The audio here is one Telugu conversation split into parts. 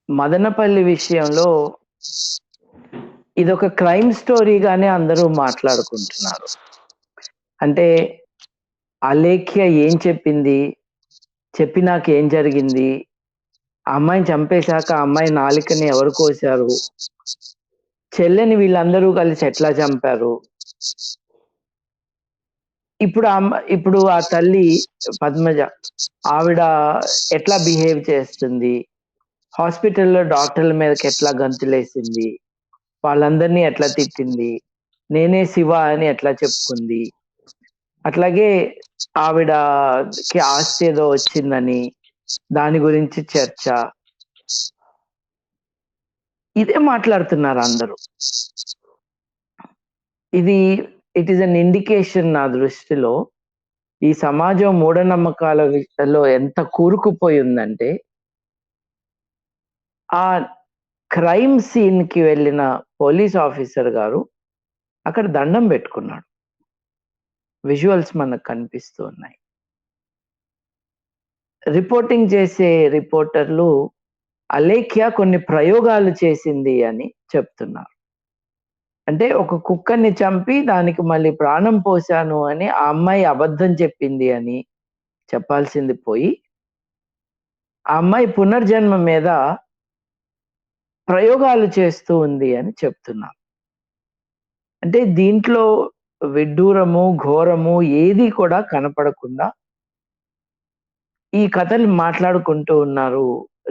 మదనపల్లి విషయంలో ఇదొక క్రైమ్ స్టోరీగానే అందరూ మాట్లాడుకుంటున్నారు. అంటే అలేఖ్య ఏం చెప్పింది? చెప్పినాక ఏం జరిగింది? ఆ అమ్మాయిని చంపేశాక ఆ అమ్మాయి నాలికని ఎవరు కోశారు? చెల్లెని వీళ్ళందరూ కలిసి ఎట్లా చంపారు? ఇప్పుడు ఆ తల్లి పద్మజ ఆవిడ ఎట్లా బిహేవ్ చేస్తుంది? హాస్పిటల్‌లో డాక్టర్ల మీదకి ఎట్లా గంతులేసింది? వాళ్ళందరినీ ఎట్లా తిట్టింది? నేనే శివ అని ఎట్లా చెప్పుకుంది? అట్లాగే ఆవిడకి ఆస్తి ఏదో వచ్చిందని, దాని గురించి చర్చ. ఇదే మాట్లాడుతున్నారు అందరూ. ఇది ఇట్ ఈస్ అన్ ఇండికేషన్ నా దృష్టిలో. ఈ సమాజం మూఢనమ్మకాల లో ఎంత కూరుకుపోయి ఉందంటే, ఆ క్రైమ్ సీన్‌కి వెళ్ళిన పోలీస్ ఆఫీసర్ గారు అక్కడ దండం పెట్టుకున్నాడు. విజువల్స్ మనకు కనిపిస్తూ ఉన్నాయి. రిపోర్టింగ్ చేసే రిపోర్టర్లు అలేఖ్య కొన్ని ప్రయోగాలు చేసింది అని చెప్తున్నారు. అంటే ఒక కుక్కని చంపి దానికి మళ్ళీ ప్రాణం పోశాను అని ఆ అమ్మాయి అబద్ధం చెప్పింది అని చెప్పాల్సింది పోయి, ఆ అమ్మాయి పునర్జన్మ మీద ప్రయోగాలు చేస్తూ ఉంది అని చెప్తున్నారు. అంటే దీంట్లో విడ్డూరము, ఘోరము ఏది కూడా కనపడకుండా ఈ కథలు మాట్లాడుకుంటూ ఉన్నారు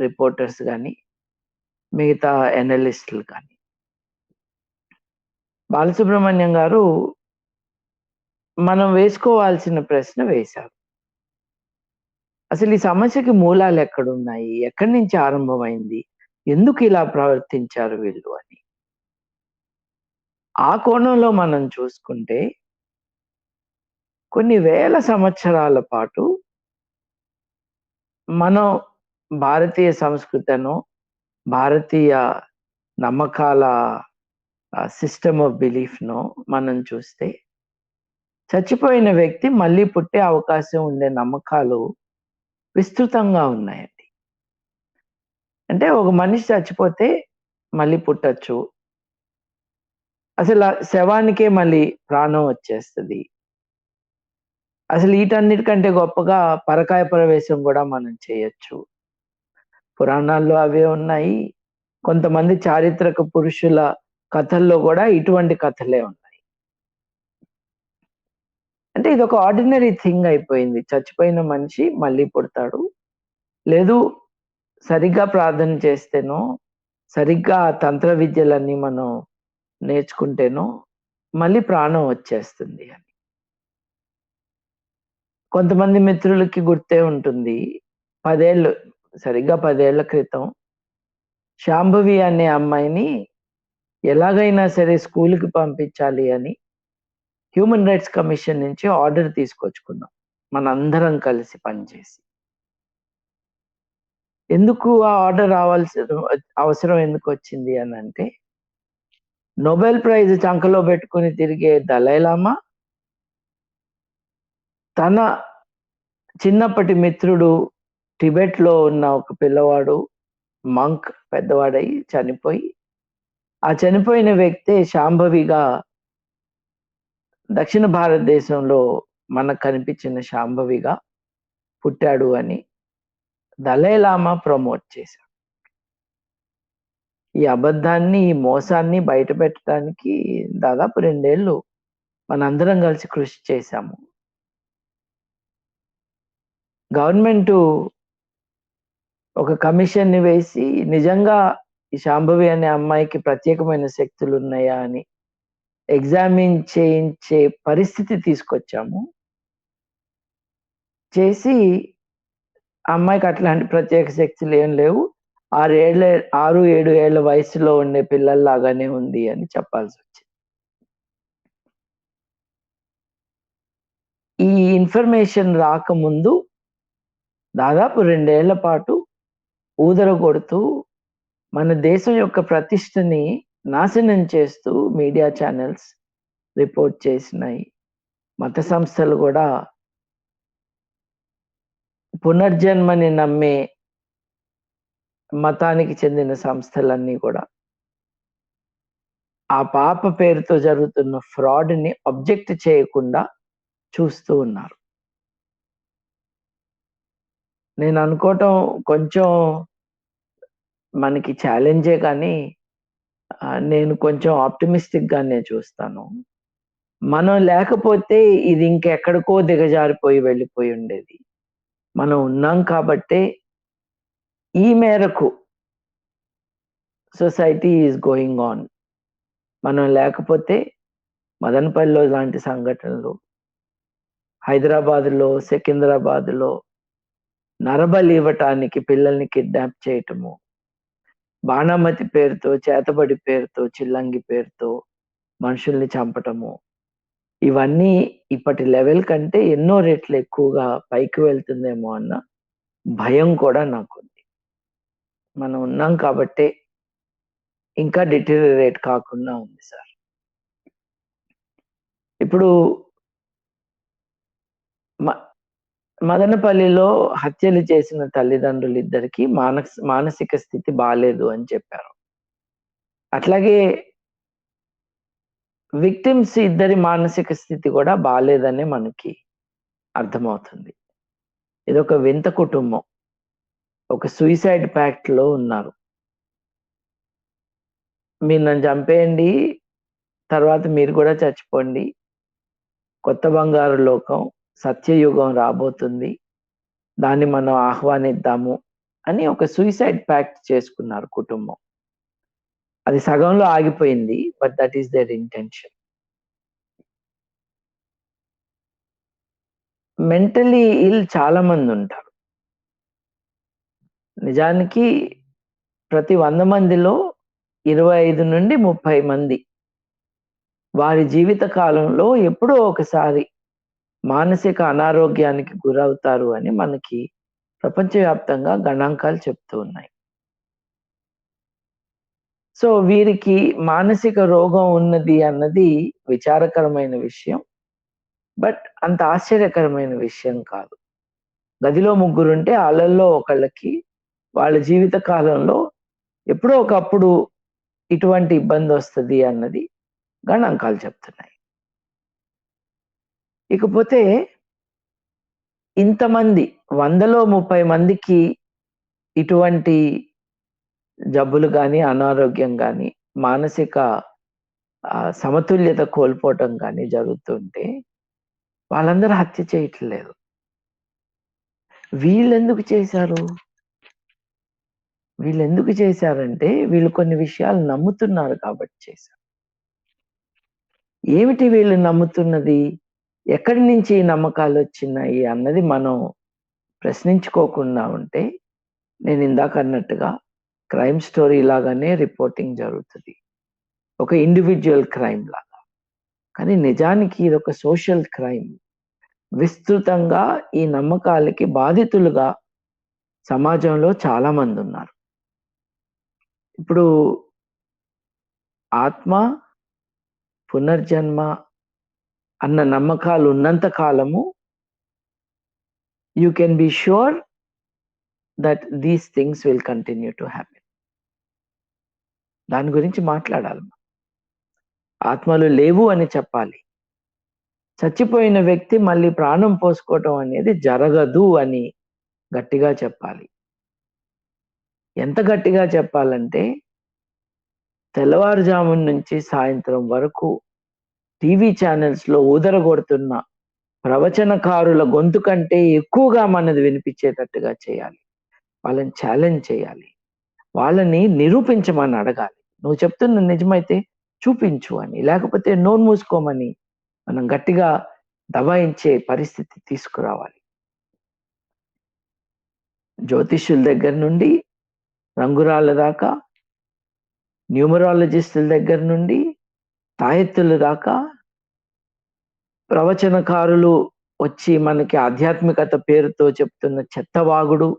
రిపోర్టర్స్ గాని, మిగతా అనలిస్టులు కానీ. బాలసుబ్రహ్మణ్యం గారు మనం వేసుకోవాల్సిన ప్రశ్న వేశారు. అసలు ఈ సమస్యకి మూలాలెక్కడున్నాయి? ఎక్కడి నుంచి ఆరంభమైంది? ఎందుకు ఇలా ప్రవర్తించారు వీళ్ళు అని. ఆ కోణంలో మనం చూసుకుంటే కొన్ని వేల సంవత్సరాల పాటు మనం భారతీయ సంస్కృతను, భారతీయ నమ్మకాల సిస్టమ్ ఆఫ్ బిలీఫ్‌ను మనం చూస్తే చచ్చిపోయిన వ్యక్తి మళ్ళీ పుట్టే అవకాశం ఉండే నమ్మకాలు విస్తృతంగా ఉన్నాయండి. అంటే ఒక మనిషి చచ్చిపోతే మళ్ళీ పుట్టొచ్చు. అసల శవానికే మళ్ళీ ప్రాణం వచ్చేస్తది. అసలు ఈటన్నిటికంటే గొప్పగా పరకాయ ప్రవేశం గూడా మనం చేయొచ్చు. పురాణాల్లో అవే ఉన్నాయి. కొంతమంది చారిత్రక పురుషుల కథల్లో గూడా ఇటువంటి కథలే ఉన్నాయి. అంటే ఇదొక ఆర్డినరీ థింగ్ అయిపోయింది. చచ్చిపోయిన మనిషి మళ్ళీ పుడతాడు. లేదు సరిగ్గా ప్రార్థన చేస్తేనో, సరిగ్గా ఆ తంత్ర విద్యలన్నీ మనం నేర్చుకుంటేనో మళ్ళీ ప్రాణం వచ్చేస్తుంది అని. కొంతమంది మిత్రులకి గుర్తే ఉంటుంది. 10 ఏళ్ళు సరిగ్గా 10 ఏళ్ల క్రితం శాంభవి అనే అమ్మాయిని ఎలాగైనా సరే స్కూలుకి పంపించాలి అని హ్యూమన్ రైట్స్ కమిషన్ నుంచి ఆర్డర్ తీసుకొచ్చుకున్నాం. మనందరం కలిసి పనిచేసి. ఎందుకు ఆ ఆర్డర్ అవసరం ఎందుకొచ్చింది అనంటే, నోబెల్ ప్రైజ్ చంకలో పెట్టుకొని తిరిగే దలైలామా తన చిన్నప్పటి మిత్రుడు టిబెట్‌లో ఉన్న ఒక పిల్లవాడు మంక్ పెద్దవాడై చనిపోయి, ఆ చనిపోయిన వ్యక్తే శాంభవిగా దక్షిణ భారతదేశంలో మనకు కనిపించిన శాంభవిగా పుట్టాడు అని దలైలామా ప్రమోట్ చేశాడు. ఈ అబద్ధాన్ని, ఈ మోసాన్ని బయటపెట్టడానికి దాదాపు 2 ఏళ్ళు మనందరం కలిసి కృషి చేశాము. గవర్నమెంటు ఒక కమిషన్‌ని వేసి నిజంగా ఈ శాంభవి అనే అమ్మాయికి ప్రత్యేకమైన శక్తులున్నాయా అని ఎగ్జామిన్ చేయించే పరిస్థితి తీసుకొచ్చాము. చేసి ఆ అమ్మాయికి అట్లాంటి ప్రత్యేక శక్తులేం లేవు. 6, 7 ఏళ్ల వయసులో ఉండే పిల్లల్లాగానే ఉంది అని చెప్పాల్సొచ్చింది. ఈ ఇన్ఫర్మేషన్ రాకముందు దాదాపు 2 ఏళ్ల పాటు ఊదరగొడుతూ మన దేశం యొక్క ప్రతిష్టని నాశనం చేస్తూ మీడియా ఛానెల్స్ రిపోర్ట్ చేసినాయి. మత సంస్థలు గూడా పునర్జన్మని నమ్మే మతానికి చెందిన సంస్థలన్నీ కూడా ఆ పాప పేరుతో జరుగుతున్న ఫ్రాడ్‌ని అబ్జెక్ట్ చేయకుండా చూస్తూ ఉన్నారు. నేను అనుకోవటం కొంచెం మనకి ఛాలెంజే కానీ నేను కొంచెం ఆప్టిమిస్టిక్‌గానే చూస్తాను. మనం లేకపోతే ఇది ఇంకెక్కడికో దిగజారిపోయి వెళ్ళిపోయి ఉండేది. మనం ఉన్నాం కాబట్టే ఈ మేరకు సొసైటీ ఈస్ గోయింగ్ ఆన్. మనం లేకపోతే మదనపల్లిలో లాంటి సంఘటనలు, హైదరాబాద్‌లో, సికింద్రాబాద్‌లో నరబలి ఇవ్వటానికి పిల్లల్ని కిడ్నాప్ చేయటము, బాణామతి పేరుతో, చేతబడి పేరుతో, చిల్లంగి పేరుతో మనుషుల్ని చంపటము, ఇవన్నీ ఇప్పటి లెవెల్ కంటే ఎన్నో రెట్లు ఎక్కువగా పైకి వెళ్తుందేమో అన్న భయం కూడా నాకుంది. మనం ఉన్నాం కాబట్టే ఇంకా డిటీరియరేట్ కాకుండా ఉంది సార్. ఇప్పుడు మ మదనపల్లిలో హత్యలు చేసిన తల్లిదండ్రులిద్దరికీ మానసిక స్థితి బాలేదు అని చెప్పారు. అట్లాగే విక్టిమ్స్ ఇద్దరి మానసిక స్థితి కూడా బాలేదని మనకి అర్థమవుతుంది. ఇదొక వింత కుటుంబం. ఒక సూసైడ్ ప్యాక్ట్‌లో ఉన్నారు. మీరు నన్ను చంపేయండి. తర్వాత మీరు కూడా చచ్చిపోండి. కొత్త బంగారు లోకం, సత్యయుగం రాబోతుంది. దాన్ని మనం ఆహ్వానిద్దాము అని ఒక సూసైడ్ ప్యాక్ట్ చేసుకున్నారు కుటుంబం. అది సగంలో ఆగిపోయింది. But that is their intention. Mentally ill చాలా మందుంటారు. నిజానికి ప్రతి 100 మందిలో 25-30 మంది వారి జీవిత కాలంలో ఎప్పుడో ఒకసారి మానసిక అనారోగ్యానికి గురవుతారు అని మనకి ప్రపంచవ్యాప్తంగా గణాంకాలు చెప్తూ ఉన్నాయి. సో, వీరికి మానసిక రోగం ఉన్నది అన్నది విచారకరమైన విషయం. బట్ అంత ఆశ్చర్యకరమైన విషయం కాదు. గదిలో ముగ్గురుంటే ఆళ్ళల్లో ఒకళ్ళకి వాళ్ళ జీవిత కాలంలో ఎప్పుడో ఒకప్పుడు ఇటువంటి ఇబ్బందొస్తది అన్నది గణాంకాలు చెప్తున్నాయి. ఇకపోతే ఇంతమంది 100లో 30 మందికి ఇటువంటి జబ్బులు గాని, అనారోగ్యం గాని, మానసిక సమతుల్యత కోల్పోవటం గాని జరుగుతుంటే వాళ్ళందరూ హత్య చేయట్లేదు. వీళ్ళెందుకు చేశారు? వీళ్ళెందుకు చేశారంటే వీళ్ళు కొన్ని విషయాలు నమ్ముతున్నారు కాబట్టి చేశారు. ఏమిటి వీళ్ళు నమ్ముతున్నది? ఎక్కడి నుంచి ఈ నమ్మకాలొచ్చినాయి అన్నది మనం ప్రశ్నించుకోకుండా ఉంటే నేనిందాక అన్నట్టుగా క్రైమ్ స్టోరీ లాగానే రిపోర్టింగ్ జరుగుతది. ఒక ఇండివిడ్యువల్ క్రైమ్ లాగా. కానీ నిజానికి ఇదొక సోషల్ క్రైమ్. విస్తృతంగా ఈ నమ్మకాలకి బాధితులుగా సమాజంలో చాలా మందున్నారు. ఇప్పుడు ఆత్మ, పునర్జన్మ అన్న నమ్మకాలు ఉన్నంత కాలము you can be sure that these things will continue to happen. దాని గురించి మాట్లాడాలి. ఆత్మలు లేవు అని చెప్పాలి. చచ్చిపోయిన వ్యక్తి మళ్ళీ ప్రాణం పోసుకోవటం అనేది జరగదు అని గట్టిగా చెప్పాలి. ఎంత గట్టిగా చెప్పాలంటే తెల్లవారుజామున నుంచి సాయంత్రం వరకు టీవీ ఛానెల్స్‌లో ఊదరగొడుతున్న ప్రవచనకారుల గొంతు కంటే ఎక్కువగా మనది వినిపించేటట్టుగా చేయాలి. వాళ్ళని ఛాలెంజ్ చేయాలి. వాళ్ళని నిరూపించమని అడగాలి. నువ్వు చెప్తున్నది నిజమైతే చూపించు అని. లేకపోతే నోరు మూసుకోమని మనం గట్టిగా దబాయించే పరిస్థితి తీసుకురావాలి. జ్యోతిష్యుల దగ్గర నుండి రంగురాళ్ళ దాకా, న్యూమరాలజిస్టుల దగ్గర నుండి తాయెత్తుల దాకా, ప్రవచనకారులు వచ్చి మనకి ఆధ్యాత్మికత పేరుతో చెప్తున్న చెత్తవాగుడు,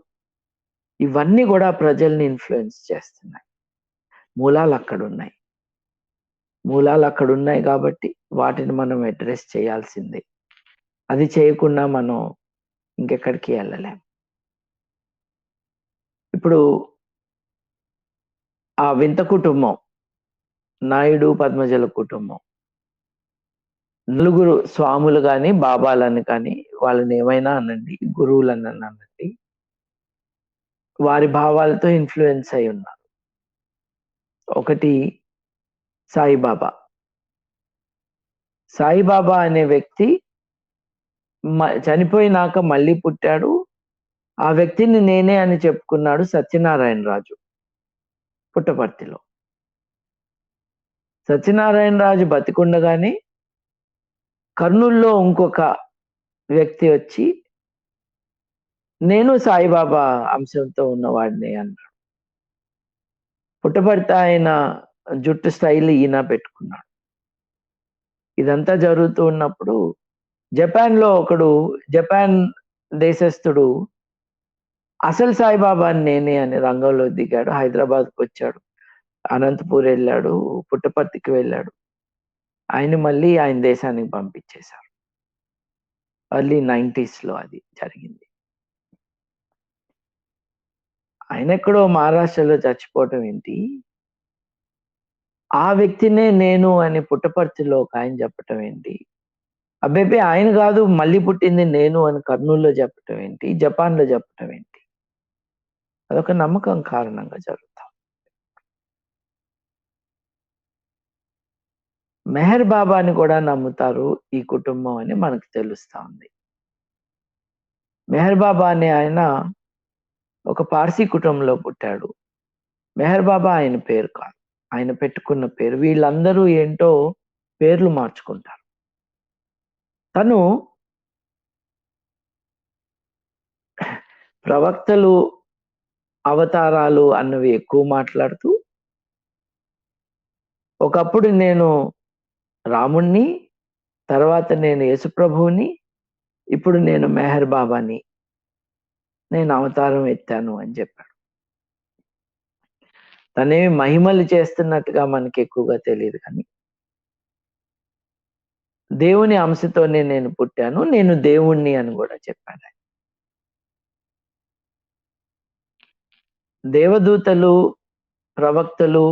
ఇవన్నీ కూడా ప్రజల్ని ఇన్‌ఫ్లూయెన్స్ చేస్తున్నాయి. మూలాలక్కడున్నాయి. మూలాలక్కడున్నాయి కాబట్టి వాటిని మనం అడ్రెస్ చేయాల్సిందే. అది చేయకుండా మనం ఇంకెక్కడికి ఎళ్ళలేం. ఇప్పుడు ఆ వింత కుటుంబం, నాయుడు, పద్మజల కుటుంబం. నలుగురు స్వాములు గాని, బాబాలని కానీ, వాళ్ళని ఏమైనా అనండి, గురువులని అనండి. వారి భావాలతో ఇన్‌ఫ్లూయెన్స్ అయ్యి ఉన్నారు. ఒకటి సాయిబాబా. సాయిబాబా అనే వ్యక్తి చనిపోయినాక మళ్ళీ పుట్టాడు. ఆ వ్యక్తిని నేనే అని చెప్పుకున్నాడు సత్యనారాయణ రాజు పుట్టపర్తిలో. సత్యనారాయణ రాజు బతికుండగానే కర్నూలులో ఇంకొక వ్యక్తి వచ్చి, నేను సాయిబాబా అంశంతో ఉన్నవాడిని అన్నాడు. పుట్టపర్తి ఆయన జుట్టు స్టైల్ ఈయన పెట్టుకున్నాడు. ఇదంతా జరుగుతూ ఉన్నప్పుడు జపాన్ దేశస్థుడు అసలు సాయిబాబాని నేనే అని రంగంలో దిగాడు. హైదరాబాద్‌కి వచ్చాడు. అనంతపూర్ వెళ్ళాడు. పుట్టపర్తికి వెళ్ళాడు. ఆయన్ని మళ్ళీ ఆయన దేశానికి పంపించేశారు. ఎర్లీ 90స్‌లో అది జరిగింది. ఆయనెక్కడో మహారాష్ట్రలో చచ్చిపోవటం ఏంటి? ఆ వ్యక్తినే నేను అని పుట్టపర్తిలో ఒకాయన చెప్పటం ఏంటి? అబ్బెబ్బే! ఆయన గాదు మళ్ళీ పుట్టింది నేను అని కర్నూలులో చెప్పటం ఏంటి? జపాన్‌లో చెప్పటం ఏంటి? అదొక నమ్మకం కారణంగా జరుగుతా. మెహర్ బాబాని కూడా నమ్ముతారు ఈ కుటుంబం అని మనకు తెలుస్తా ఉంది. మెహర్ బాబా అనే ఆయన ఒక పార్సీ కుటుంబంలో పుట్టాడు. మెహర్ బాబా ఆయన పేరు కాదు. ఆయన పెట్టుకున్న పేరు. వీళ్ళందరూ ఏంటో పేర్లు మార్చుకుంటారు. తను ప్రవక్తలు, అవతారాలు అన్నవి ఎక్కువ మాట్లాడుతూ, ఒకప్పుడు నేను రాముడిని, తర్వాత నేను యేసుప్రభువుని, ఇప్పుడు నేను మెహర్ బాబాని. నేను అవతారం ఎత్తాను అని చెప్పాడు. తనేమి మహిమలు చేస్తున్నట్టుగా మనకి ఎక్కువగా తెలీదు కానీ, దేవుని అంశతోనే నేను పుట్టాను. నేను దేవుణ్ణి అని కూడా చెప్పాడు. దేవదూతలు, ప్రవక్తలు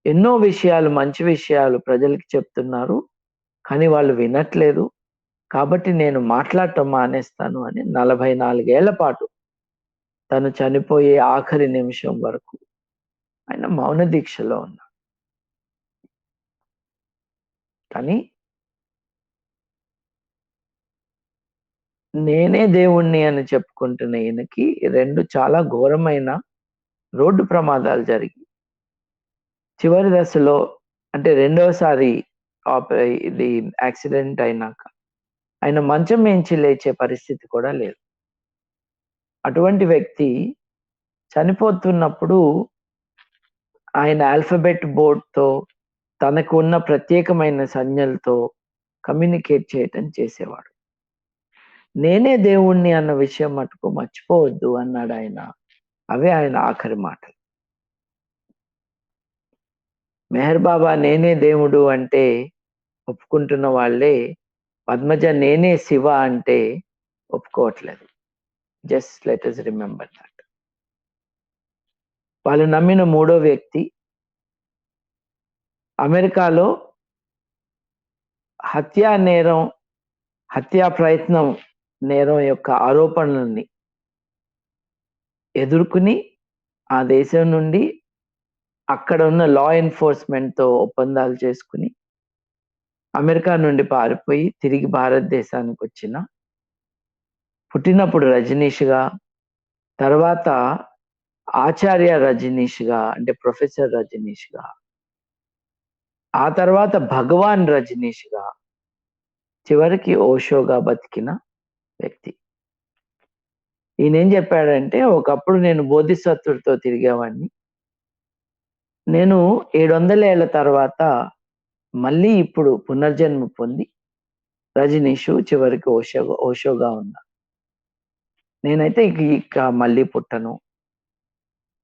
ఎన్నో విషయాలు, మంచి విషయాలు ప్రజలకి చెప్తున్నారు. కానీ వాళ్ళు వినట్లేదు. కాబట్టి నేను మాట్లాడటం మానేస్తాను అని 44 ఏళ్ల పాటు తను చనిపోయే ఆఖరి నిమిషం వరకు ఆయన మౌన దీక్షలో ఉన్నాడు. కానీ నేనే దేవుణ్ణి అని చెప్పుకుంటున్న ఈయనకి 2 చాలా ఘోరమైన రోడ్డు ప్రమాదాలు జరిగి, చివరి దశలో అంటే రెండోసారి ఇది యాక్సిడెంట్ అయినాక ఆయన మంచం మించి లేచే పరిస్థితి కూడా లేదు. అటువంటి వ్యక్తి చనిపోతున్నప్పుడు ఆయన ఆల్ఫాబెట్ బోర్డ్‌తో తనకు ఉన్న ప్రత్యేకమైన సంజ్ఞలతో కమ్యూనికేట్ చేయటం చేసేవాడు. నేనే దేవుణ్ణి అన్న విషయం మటుకు మర్చిపోవద్దు అన్నాడాయన. అవే ఆయన ఆఖరి మాటలు. మెహర్ బాబా నేనే దేవుడు అంటే ఒప్పుకుంటున్న వాళ్ళే, పద్మజ నేనే శివ అంటే ఒప్పుకోవట్లేదు. Just let us remember that. వాళ్ళు నమ్మిన మూడో వ్యక్తి అమెరికాలో హత్యా ప్రయత్నం నేరం యొక్క ఆరోపణలని ఎదుర్కొని ఆ దేశం నుండి అక్కడ ఉన్న లా ఎన్ఫోర్స్‌మెంట్‌తో ఒప్పందాలు చేసుకొని అమెరికా నుండి పారిపోయి తిరిగి భారతదేశానికొచ్చిన, పుట్టినప్పుడు రజనీష్‌గా, తర్వాత ఆచార్య రజనీష్‌గా అంటే ప్రొఫెసర్ రజనీష్‌గా, ఆ తర్వాత భగవాన్ రజనీష్‌గా, చివరికి ఓషోగా బతికిన వ్యక్తి. ఈయనేం చెప్పాడంటే, ఒకప్పుడు నేను బోధిసత్వుడితో తిరిగేవాడిని. నేను 700 ఏళ్ల తర్వాత మళ్ళీ ఇప్పుడు పునర్జన్మ పొంది రజనీషు, చివరికి ఓషోగా ఉన్నా. నేనైతే ఇక మళ్ళీ పుట్టను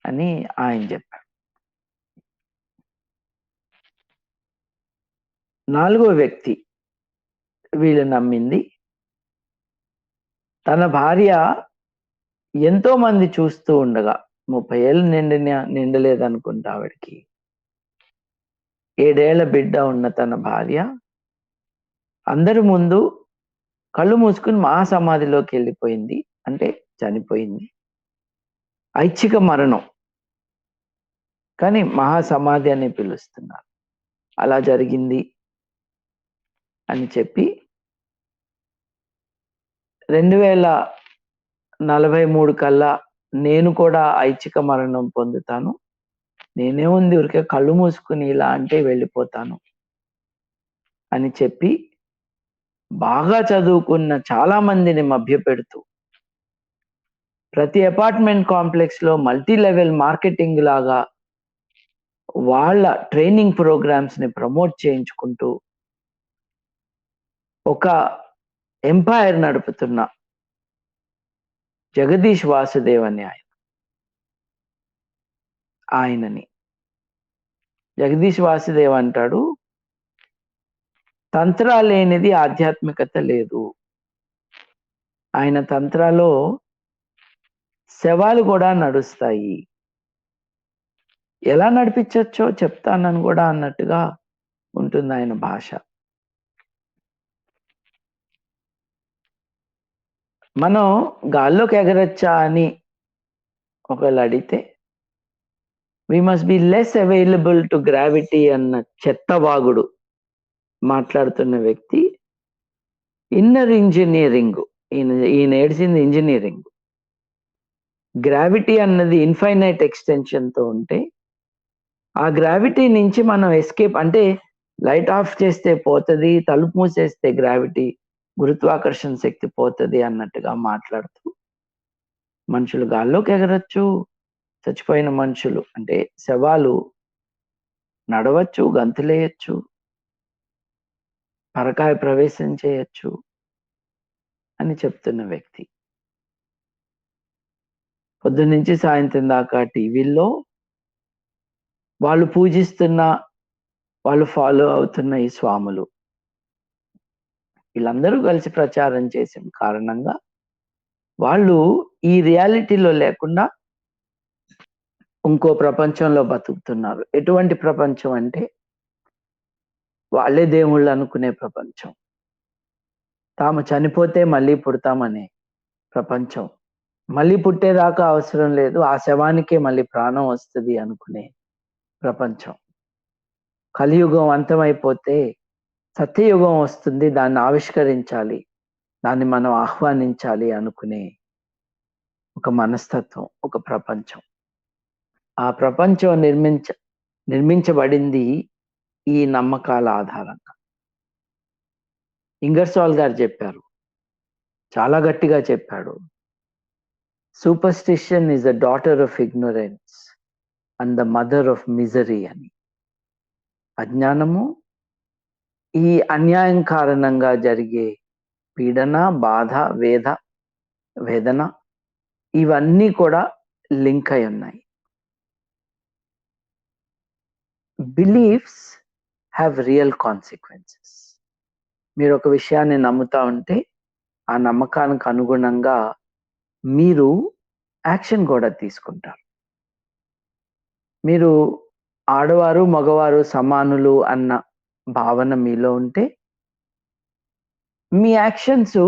అని ఆయన చెప్పాడు. నాలుగో వ్యక్తి వీళ్ళు నమ్మింది, తన భార్య ఎంతో మంది చూస్తూ ఉండగా 30 ఏళ్ళు నిండలేదనుకుంటా ఆవిడకి. 7 ఏళ్ల బిడ్డ ఉన్న తన భార్య అందరి ముందు కళ్ళు మూసుకొని మహాసమాధిలోకెళ్ళిపోయింది. అంటే చనిపోయింది. ఐచ్ఛిక మరణం. కానీ మహాసమాధి అని పిలుస్తున్నారు. అలా జరిగింది అని చెప్పి 2043 కల్లా నేను కూడా ఐచ్ఛిక మరణం పొందుతాను. నేనేముంది ఊరికే కళ్ళు మూసుకొని ఇలా అంటే వెళ్ళిపోతాను అని చెప్పి బాగా చదువుకున్న చాలా మందిని మభ్యపెడుతూ ప్రతి అపార్ట్మెంట్ కాంప్లెక్స్‌లో మల్టీ లెవెల్ మార్కెటింగ్ లాగా వాళ్ళ ట్రైనింగ్ ప్రోగ్రామ్స్‌ని ప్రమోట్ చేయించుకుంటూ ఒక ఎంపైర్ నడుపుతున్న జగదీష్ వాసుదేవ్ అనే ఆయనని జగదీష్ వాసుదేవ్ అంటాడు, తంత్రా లేనిది ఆధ్యాత్మికత లేదు. ఆయన తంత్రాలో శవాలు కూడా నడుస్తాయి. ఎలా నడిపించొచ్చో చెప్తానని కూడా అన్నట్టుగా ఉంటుంది ఆయన భాష. మనం గాల్లోకి ఎగరొచ్చా అని ఒకవేళ అడిగితే we must be less available to gravity అన్న చెత్తవాగుడు మాట్లాడుతున్న వ్యక్తి ఇన్నర్ ఇంజనీరింగ్, ఈయన ఏడిసింది ఇంజనీరింగ్. గ్రావిటీ అన్నది ఇన్ఫైనైట్ ఎక్స్టెన్షన్తో ఉంటే ఆ గ్రావిటీ నుంచి మనం ఎస్కేప్ అంటే లైట్ ఆఫ్ చేస్తే పోతుంది, తలుపు మూసేస్తే గ్రావిటీ గురుత్వాకర్షణ శక్తి పోతుంది అన్నట్టుగా మాట్లాడుతూ మనుషులు గాల్లోకి ఎగరొచ్చు, చచ్చిపోయిన మనుషులు అంటే శవాలు నడవచ్చు, గంతులేయచ్చు, పరకాయ ప్రవేశం చేయొచ్చు అని చెప్తున్న వ్యక్తి. పొద్దున్నుంచి సాయంత్రం దాకా టీవీల్లో వాళ్ళు పూజిస్తున్న, వాళ్ళు ఫాలో అవుతున్న ఈ స్వాములు వీళ్ళందరూ కలిసి ప్రచారం చేసిన కారణంగా వాళ్ళు ఈ రియాలిటీలో లేకుండా ఇంకో ప్రపంచంలో బతుకుతున్నారు. ఎటువంటి ప్రపంచం అంటే వాళ్ళే దేవుళ్ళు అనుకునే ప్రపంచం, తాము చనిపోతే మళ్ళీ పుడతామనే ప్రపంచం, మళ్ళీ పుట్టేదాకా అవసరం లేదు, ఆ శవానికే మళ్ళీ ప్రాణం వస్తుంది అనుకునే ప్రపంచం. కలియుగం అంతమైపోతే సత్యయుగం వస్తుంది, దాన్ని ఆవిష్కరించాలి, దాన్ని మనం ఆహ్వానించాలి అనుకునే ఒక మనస్తత్వం, ఒక ప్రపంచం. ఆ ప్రపంచం నిర్మించబడింది ఈ నమ్మకాల ఆధారంగా. ఇంగర్సాల్ గారు చెప్పారు, చాలా గట్టిగా చెప్పాడు, superstition is the daughter of ignorance and the mother of misery అని. అజ్ఞానము ఈ అన్యాయం కారణంగా జరిగే పీడన, బాధ, వేదన ఇవన్నీ కూడా లింక్ అయి ఉన్నాయి. Beliefs have real consequences. మీరు ఒక విషయాన్ని నమ్ముతా ఉంటే ఆ నమ్మకానికి అనుగుణంగా మీరు యాక్షన్ కూడా తీసుకుంటారు. మీరు ఆడవారు మగవారు సమానులు అన్న భావన మీలో ఉంటే మీ యాక్షన్స్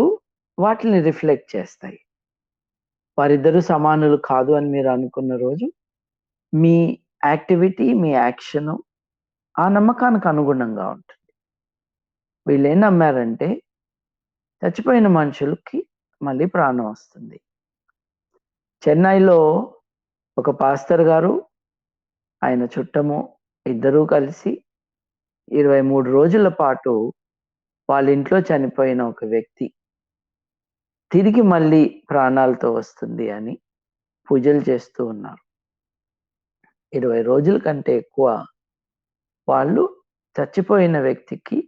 వాటిని రిఫ్లెక్ట్ చేస్తాయి. వారిద్దరూ సమానులు కాదు అని మీరు అనుకున్న రోజు మీ యాక్టివిటీ, మీ యాక్షన్ ఆ నమ్మకానికి అనుగుణంగా ఉంటుంది. వీళ్ళు ఏం నమ్మారంటే చచ్చిపోయిన మనుషులకి మళ్ళీ ప్రాణం వస్తుంది. చెన్నైలో ఒక పాస్టర్ గారు, ఆయన చుట్టము ఇద్దరూ కలిసి 23 రోజుల పాటు వాళ్ళ ఇంట్లో చనిపోయిన ఒక వ్యక్తి తిరిగి మళ్ళీ ప్రాణాలతో వస్తుంది అని పూజలు చేస్తూ ఉన్నారు. 20 రోజుల కంటే ఎక్కువ వాళ్ళు చచ్చిపోయిన వ్యక్తికి,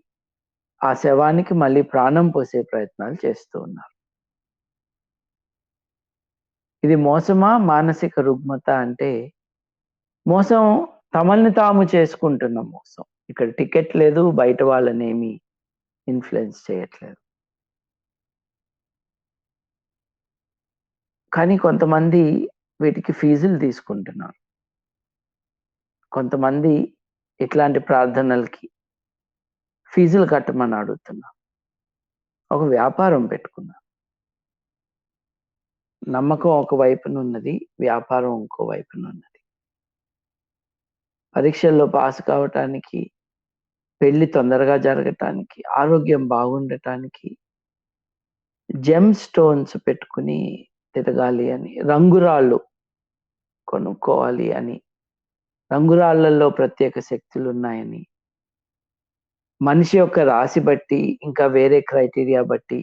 ఆ శవానికి మళ్ళీ ప్రాణం పోసే ప్రయత్నాలు చేస్తూ ఉన్నారు. ఇది మోసమా, మానసిక రుగ్మత అంటే మోసం తమల్ని తాము చేసుకుంటున్న మోసం. ఇక్కడ టికెట్ లేదు, బయట వాళ్ళనేమి ఇన్ఫ్లుయెన్స్ చేయట్లేదు. కానీ కొంతమంది వీటికి ఫీజులు తీసుకుంటున్నారు. కొంతమంది ఇట్లాంటి ప్రార్థనలకి ఫీజులు కట్టమని అడుగుతున్నారు. ఒక వ్యాపారం పెట్టుకున్నారు. నమ్మకం ఒక వైపునున్నది, వ్యాపారం ఇంకో వైపునున్నది. పరీక్షల్లో పాస్ కావటానికి, పెళ్లి తొందరగా జరగటానికి, ఆరోగ్యం బాగుండటానికి జెమ్ స్టోన్స్ పెట్టుకుని తిరగాలి అని, రంగురాళ్ళు కొనుక్కోవాలి అని, రంగురాళ్లలో ప్రత్యేక శక్తులున్నాయని, మనిషి యొక్క రాశి బట్టి ఇంకా వేరే క్రైటీరియా బట్టి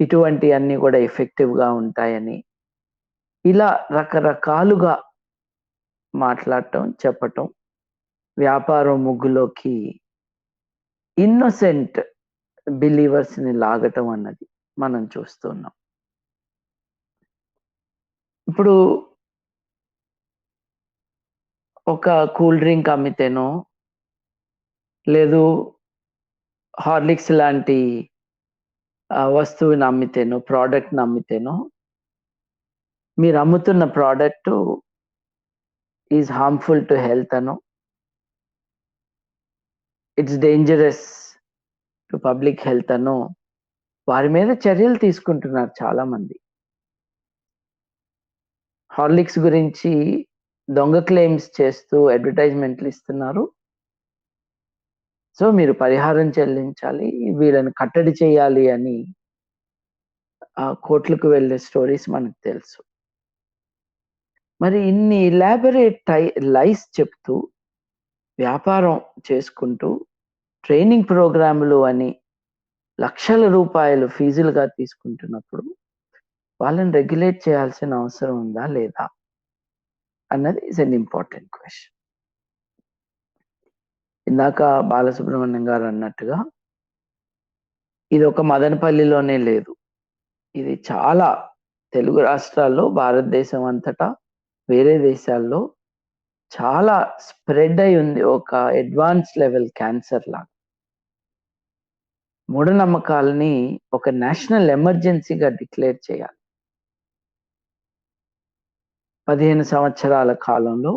ఇటువంటి అన్ని కూడా ఎఫెక్టివ్గా ఉంటాయని, ఇలా రకరకాలుగా మాట్లాడటం, చెప్పటం, వ్యాపారం ముగ్గులోకి ఇన్నోసెంట్ బిలీవర్స్ని లాగటం అన్నది మనం చూస్తున్నాం. ఇప్పుడు ఒక కూల్ డ్రింక్ అమ్మితేనో, లేదు హార్లిక్స్ లాంటి వస్తువుని అమ్మితేనో, ప్రోడక్ట్ని అమ్మితేనో, మీరు అమ్ముతున్న product is harmful to health అనో, it's dangerous to public health అనో వారి మీద చర్యలు తీసుకుంటున్నారు చాలా మంది. హార్లిక్స్ గురించి దొంగ క్లెయిమ్స్ చేస్తూ అడ్వర్టైజ్మెంట్లు ఇస్తున్నారు. సో మీరు పరిహారం చెల్లించాలి, వీళ్ళని కట్టడి చేయాలి అని కోర్టులకు వెళ్ళే స్టోరీస్ మనకు తెలుసు. మరి ఇన్ని ఎలాబొరేట్ లైస్ చెప్తూ వ్యాపారం చేసుకుంటూ ట్రైనింగ్ ప్రోగ్రాములు అని లక్షల రూపాయలు ఫీజులుగా తీసుకుంటున్నప్పుడు వాళ్ళని రెగ్యులేట్ చేయాల్సిన అవసరం ఉందా లేదా అన్నది ఇస్ అన్ ఇంపార్టెంట్ క్వశ్చన్. ఇందాక బాలసుబ్రహ్మణ్యం గారు అన్నట్టుగా ఇది ఒక మదనపల్లిలోనే లేదు, ఇది చాలా తెలుగు రాష్ట్రాల్లో, భారతదేశం అంతటా, వేరే దేశాల్లో చాలా స్ప్రెడ్ అయి ఉంది. ఒక అడ్వాన్స్ లెవెల్ క్యాన్సర్ లాగా. మూఢనమ్మకాలని ఒక నేషనల్ ఎమర్జెన్సీగా డిక్లేర్ చేయాలి. 15 సంవత్సరాల కాలంలో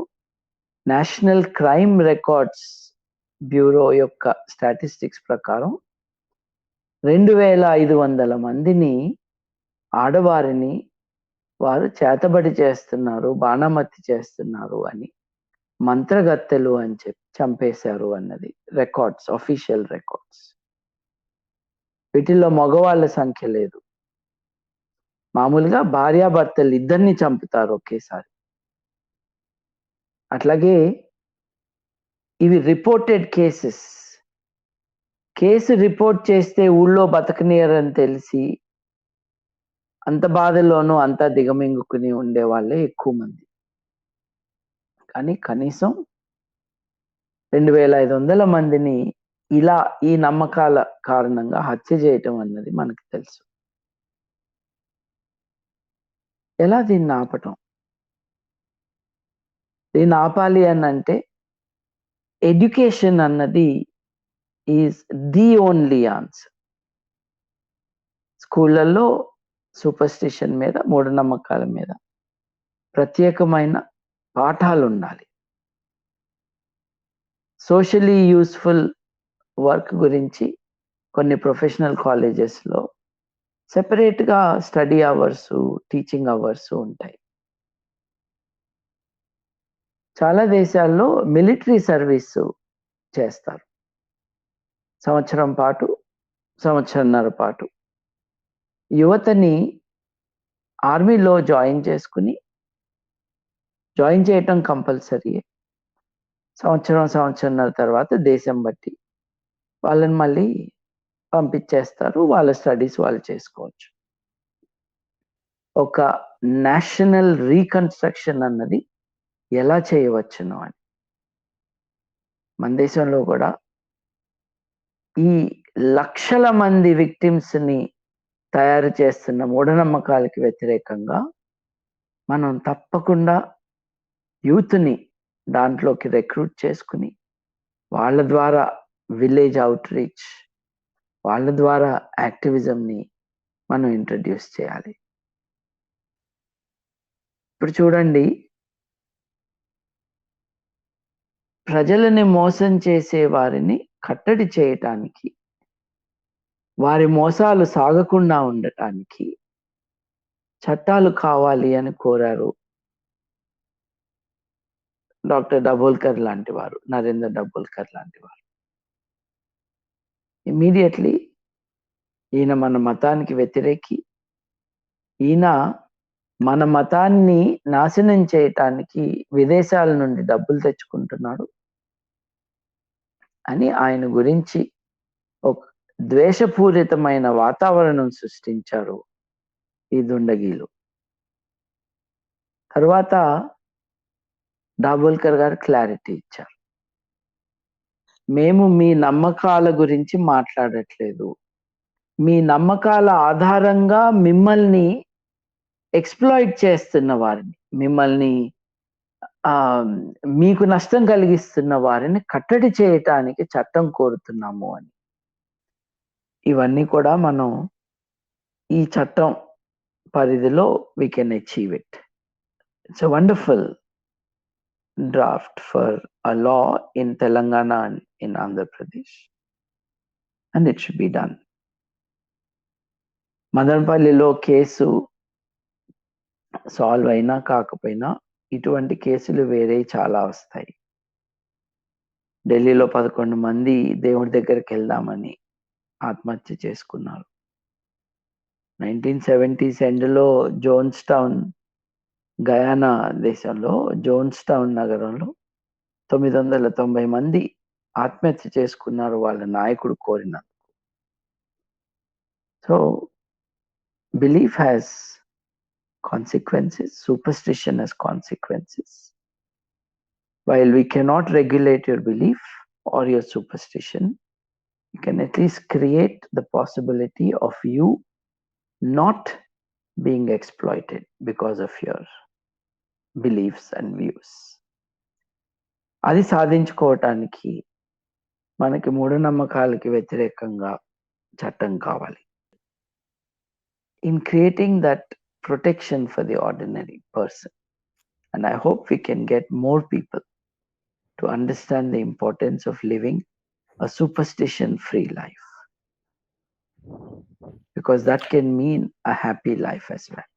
నేషనల్ క్రైమ్ రికార్డ్స్ బ్యూరో యొక్క స్టాటిస్టిక్స్ ప్రకారం 2500 మందిని, ఆడవారిని వారు చేతబడి చేస్తున్నారు, బాణమతి చేస్తున్నారు అని, మంత్రగత్తెలు అని చెప్పి చంపేశారు అన్నది రికార్డ్స్, అఫీషియల్ రికార్డ్స్. వీటిల్లో మగవాళ్ళ సంఖ్య లేదు. మామూలుగా భార్యాభర్తలు ఇద్దరిని చంపుతారు ఒకేసారి. అట్లాగే ఇవి రిపోర్టెడ్ కేసెస్. కేసు రిపోర్ట్ చేస్తే ఊళ్ళో బతకనియరని తెలిసి అంత బాధలోనూ అంతా దిగమింగుకుని ఉండే వాళ్ళే ఎక్కువ మంది. కానీ కనీసం 2500 మందిని ఇలా ఈ నమ్మకాల కారణంగా హత్య చేయటం అన్నది మనకు తెలుసు. ఎలా దీన్ని ఆపటం? దీన్ని ఆపాలి అని అంటే ఎడ్యుకేషన్ అన్నది ఈజ్ ది ఓన్లీ ఆన్సర్. స్కూళ్ళల్లో సూపర్స్టిషన్ మీద, మూఢనమ్మకాల మీద ప్రత్యేకమైన పాఠాలు ఉండాలి. సోషలీ యూస్ఫుల్ వర్క్ గురించి కొన్ని ప్రొఫెషనల్ కాలేజెస్లో సెపరేట్గా స్టడీ అవర్స్, టీచింగ్ అవర్స్ ఉంటాయి. చాలా దేశాల్లో మిలిటరీ సర్వీసు చేస్తారు. సంవత్సరం పాటు, సంవత్సరన్నర పాటు యువతని ఆర్మీలో జాయిన్ చేయటం కంపల్సరీ. సంవత్సరన్నర తర్వాత దేశం బట్టి వాళ్ళని మళ్ళీ పంపించేస్తారు, వాళ్ళ స్టడీస్ వాళ్ళు చేసుకోవచ్చు. ఒక నేషనల్ రీకన్స్ట్రక్షన్ అన్నది ఎలా చేయవచ్చును అని మన దేశంలో కూడా ఈ లక్షల మంది విక్టిమ్స్ని తయారు చేస్తున్న మూఢనమ్మకాలకి వ్యతిరేకంగా మనం తప్పకుండా యూత్ని దాంట్లోకి రిక్రూట్ చేసుకుని వాళ్ళ ద్వారా విలేజ్ అవుట్ రీచ్, వాళ్ళ ద్వారా యాక్టివిజంని మనం ఇంట్రడ్యూస్ చేయాలి. ఇప్పుడు చూడండి, ప్రజలని మోసం చేసే వారిని కట్టడి చేయటానికి, వారి మోసాలు సాగకుండా ఉండటానికి చట్టాలు కావాలి అని కోరారు డాక్టర్ డబోల్కర్ లాంటి వారు, నరేంద్ర డబోల్కర్ లాంటి వారు. ఇమీడియట్లీ ఈయన మన మతానికి వ్యతిరేకి, ఈయన మన మతాన్ని నాశనం చేయటానికి విదేశాల నుండి డబ్బులు తెచ్చుకుంటున్నాడు అని ఆయన గురించి ఒక ద్వేషపూరితమైన వాతావరణం సృష్టించారు ఈ దుండగీలు. తర్వాత డాబోల్కర్ గారు క్లారిటీ ఇచ్చారు, మేము మీ నమ్మకాల గురించి మాట్లాడట్లేదు, మీ నమ్మకాల ఆధారంగా మిమ్మల్ని ఎక్స్‌ప్లాయిట్ చేస్తున్న వారిని, మిమ్మల్ని మీకు నష్టం కలిగిస్తున్న వారిని కట్టడి చేయటానికి చట్టం కోరుతున్నాము అని. ఇవన్నీ కూడా మనం ఈ చట్టం పరిధిలో we can achieve it. It's a wonderful draft for a law in Telangana and in Andhra Pradesh, and it should be done. మదనపల్లిలో కేసు సాల్వ్ అయినా కాకపోయినా ఇటువంటి కేసులు వేరే చాలా వస్తాయి. ఢిల్లీలో 11 మంది దేవుడి దగ్గరికి వెళ్దామని ఆత్మహత్య చేసుకున్నారు. 1970s ఎండ్లో జోన్స్ టౌన్, గయానా దేశంలో జోన్స్ టౌన్ నగరంలో 990 మంది ఆత్మహత్య చేసుకున్నారు వాళ్ళ నాయకుడు కోరినందుకు. So belief has consequences, superstition has consequences. While we cannot regulate your belief or your superstition, you can at least create the possibility of you not being exploited because of your beliefs and views. అది సాధించుకోవటానికి మనకి మూఢనమ్మకాలకి వ్యతిరేకంగా చట్టం కావాలి. In creating that protection for the ordinary person, and I hope we can get more people to understand the importance of living a superstition-free life, because that can mean a happy life as well.